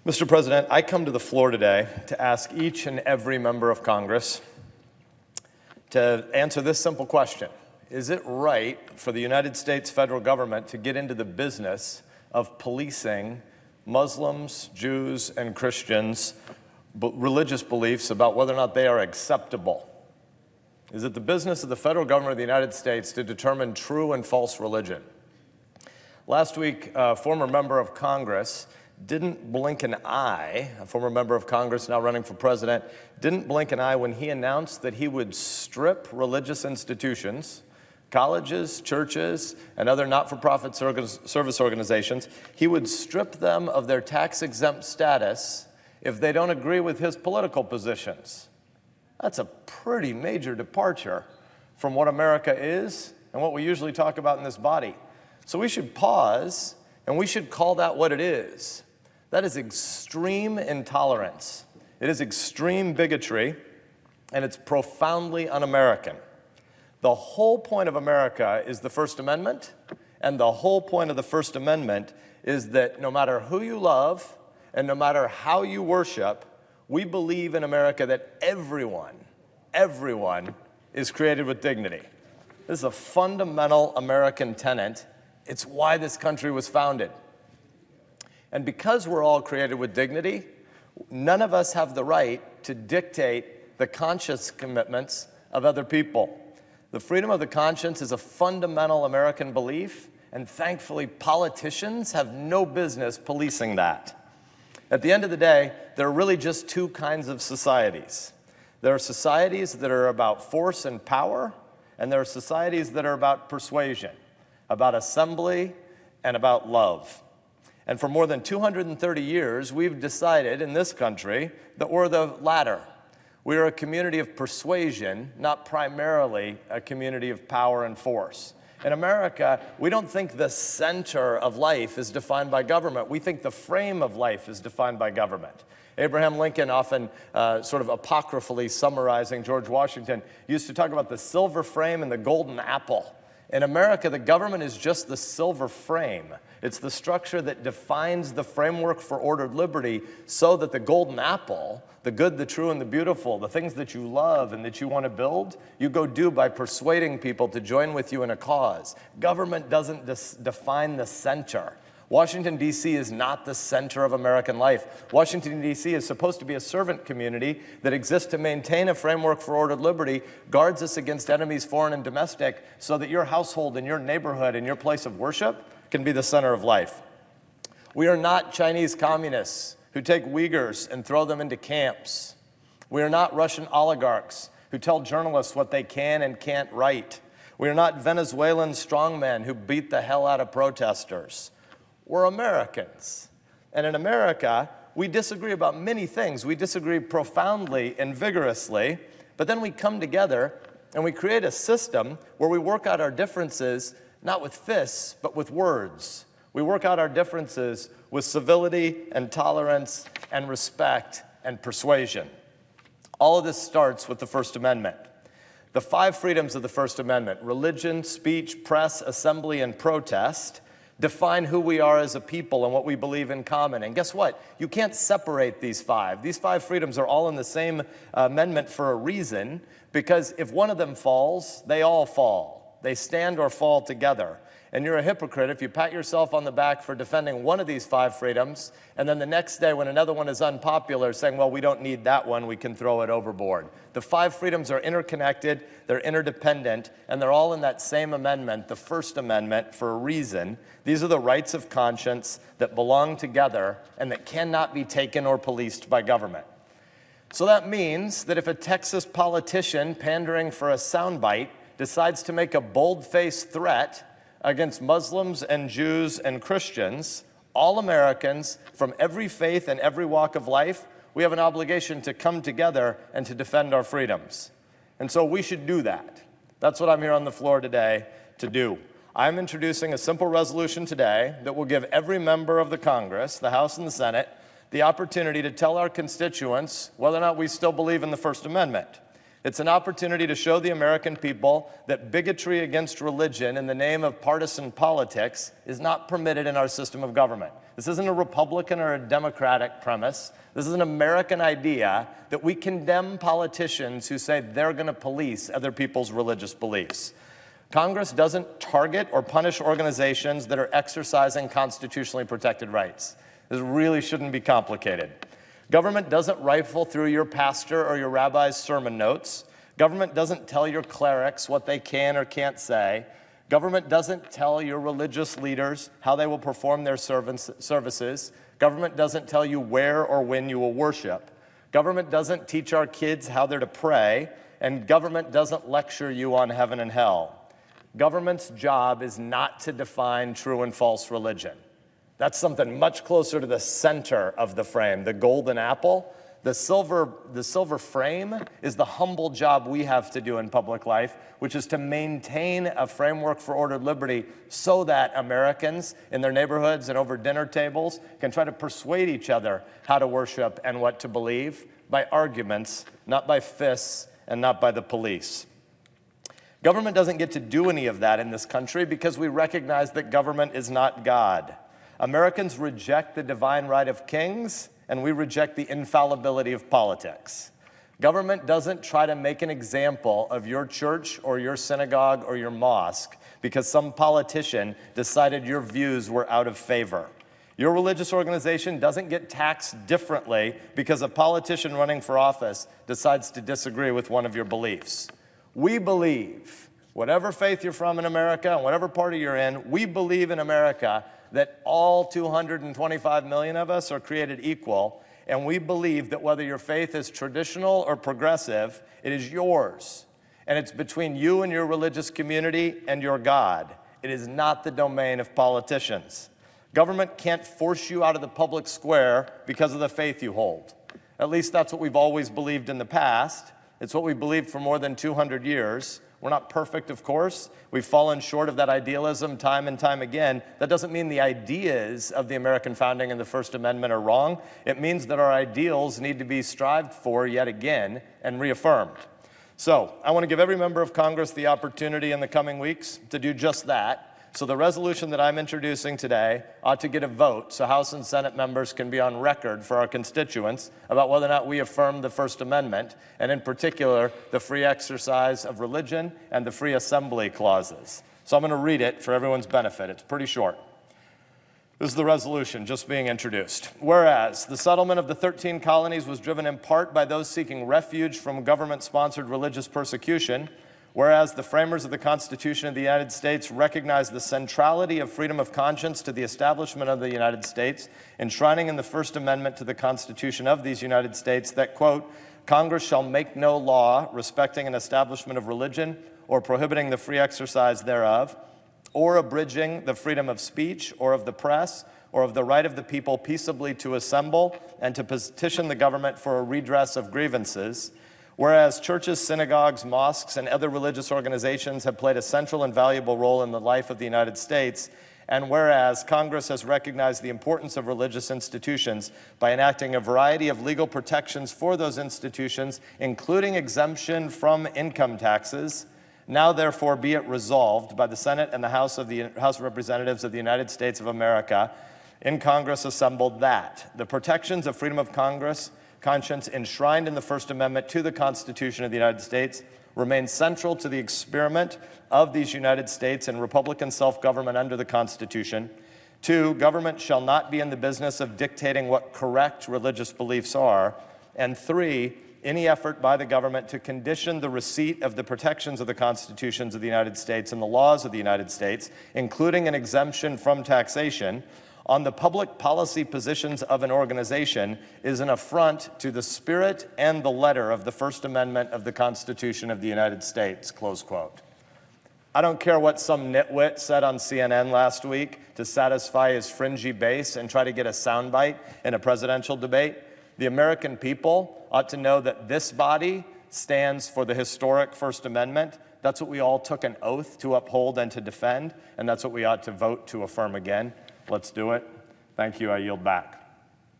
Mr. President, I come to the floor today to ask each and every member of Congress to answer this simple question. Is it right for the United States federal government to get into the business of policing Muslims, Jews, and Christians' religious beliefs about whether or not they are acceptable? Is it the business of the federal government of the United States to determine true and false religion? Last week, a former member of Congress didn't blink an eye, a former member of Congress now running for president, didn't blink an eye when he announced that he would strip religious institutions, colleges, churches, and other not-for-profit service organizations, he would strip them of their tax-exempt status if they don't agree with his political positions. That's a pretty major departure from what America is and what we usually talk about in this body. So we should pause and we should call that what it is. That is extreme intolerance. It is extreme bigotry, and it's profoundly un-American. The whole point of America is the First Amendment, and the whole point of the First Amendment is that no matter who you love and no matter how you worship, we believe in America that everyone is created with dignity. This is a fundamental American tenet. It's why this country was founded. And because we're all created with dignity, none of us have the right to dictate the conscience commitments of other people. The freedom of the conscience is a fundamental American belief, and thankfully politicians have no business policing that. At the end of the day, there are really just two kinds of societies. There are societies that are about force and power, and there are societies that are about persuasion, about assembly, and about love. And for more than 230 years, we've decided in this country that we're the latter. We are a community of persuasion, not primarily a community of power and force. In America, we don't think the center of life is defined by government. We think the frame of life is defined by government. Abraham Lincoln, often sort of apocryphally summarizing George Washington, used to talk about the silver frame and the golden apple. In America, the government is just the silver frame. It's the structure that defines the framework for ordered liberty so that the golden apple, the good, the true, and the beautiful, the things that you love and that you want to build, you go do by persuading people to join with you in a cause. Government doesn't define the center. Washington, D.C. is not the center of American life. Washington, D.C. is supposed to be a servant community that exists to maintain a framework for ordered liberty, guards us against enemies, foreign and domestic, so that your household and your neighborhood and your place of worship can be the center of life. We are not Chinese communists who take Uyghurs and throw them into camps. We are not Russian oligarchs who tell journalists what they can and can't write. We are not Venezuelan strongmen who beat the hell out of protesters. We're Americans. And in America, we disagree about many things. We disagree profoundly and vigorously, but then we come together and we create a system where we work out our differences not with fists, but with words. We work out our differences with civility and tolerance and respect and persuasion. All of this starts with the First Amendment. The 5 freedoms of the First Amendment, religion, speech, press, assembly, and protest, define who we are as a people and what we believe in common. And guess what? You can't separate these 5. These 5 freedoms are all in the same amendment for a reason, because if one of them falls, they all fall. They stand or fall together. And you're a hypocrite if you pat yourself on the back for defending one of these 5 freedoms, and then the next day when another one is unpopular, saying, well, we don't need that one, we can throw it overboard. The 5 freedoms are interconnected, they're interdependent, and they're all in that same amendment, the First Amendment, for a reason. These are the rights of conscience that belong together and that cannot be taken or policed by government. So that means that if a Texas politician pandering for a soundbite decides to make a bold-faced threat against Muslims and Jews and Christians, all Americans from every faith and every walk of life, we have an obligation to come together and to defend our freedoms. And so we should do that. That's what I'm here on the floor today to do. I'm introducing a simple resolution today that will give every member of the Congress, the House and the Senate, the opportunity to tell our constituents whether or not we still believe in the First Amendment. It's an opportunity to show the American people that bigotry against religion in the name of partisan politics is not permitted in our system of government. This isn't a Republican or a Democratic premise. This is an American idea that we condemn politicians who say they're going to police other people's religious beliefs. Congress doesn't target or punish organizations that are exercising constitutionally protected rights. This really shouldn't be complicated. Government doesn't rifle through your pastor or your rabbi's sermon notes. Government doesn't tell your clerics what they can or can't say. Government doesn't tell your religious leaders how they will perform their services. Government doesn't tell you where or when you will worship. Government doesn't teach our kids how they're to pray. And government doesn't lecture you on heaven and hell. Government's job is not to define true and false religion. That's something much closer to the center of the frame, the golden apple. The silver frame is the humble job we have to do in public life, which is to maintain a framework for ordered liberty so that Americans in their neighborhoods and over dinner tables can try to persuade each other how to worship and what to believe by arguments, not by fists and not by the police. Government doesn't get to do any of that in this country because we recognize that government is not God. Americans reject the divine right of kings, and we reject the infallibility of politics. Government doesn't try to make an example of your church or your synagogue or your mosque because some politician decided your views were out of favor. Your religious organization doesn't get taxed differently because a politician running for office decides to disagree with one of your beliefs. We believe, whatever faith you're from in America and whatever party you're in, we believe in America that all 225 million of us are created equal, and we believe that whether your faith is traditional or progressive, it is yours, and it's between you and your religious community and your God. It is not the domain of politicians. Government can't force you out of the public square because of the faith you hold. At least that's what we've always believed in the past. It's what we believed for more than 200 years. We're not perfect, of course. We've fallen short of that idealism time and time again. That doesn't mean the ideas of the American founding and the First Amendment are wrong. It means that our ideals need to be strived for yet again and reaffirmed. So I want to give every member of Congress the opportunity in the coming weeks to do just that. So the resolution that I'm introducing today ought to get a vote so House and Senate members can be on record for our constituents about whether or not we affirm the First Amendment, and in particular, the free exercise of religion and the free assembly clauses. So I'm going to read it for everyone's benefit. It's pretty short. This is the resolution just being introduced. Whereas the settlement of the 13 colonies was driven in part by those seeking refuge from government-sponsored religious persecution, whereas the framers of the Constitution of the United States recognized the centrality of freedom of conscience to the establishment of the United States, enshrining in the First Amendment to the Constitution of these United States that, quote, Congress shall make no law respecting an establishment of religion or prohibiting the free exercise thereof, or abridging the freedom of speech or of the press or of the right of the people peaceably to assemble and to petition the government for a redress of grievances. Whereas churches, synagogues, mosques, and other religious organizations have played a central and valuable role in the life of the United States, and whereas Congress has recognized the importance of religious institutions by enacting a variety of legal protections for those institutions, including exemption from income taxes, now therefore be it resolved by the Senate and the House of Representatives of the United States of America in Congress assembled that the protections of freedom of conscience enshrined in the First Amendment to the Constitution of the United States remain central to the experiment of these United States and Republican self-government under the Constitution. 2, government shall not be in the business of dictating what correct religious beliefs are. And 3, any effort by the government to condition the receipt of the protections of the constitutions of the United States and the laws of the United States, including an exemption from taxation, on the public policy positions of an organization is an affront to the spirit and the letter of the First Amendment of the Constitution of the United States, close quote. I don't care what some nitwit said on CNN last week to satisfy his fringy base and try to get a soundbite in a presidential debate. The American people ought to know that this body stands for the historic First Amendment. That's what we all took an oath to uphold and to defend, and that's what we ought to vote to affirm again. Let's do it. Thank you. I yield back.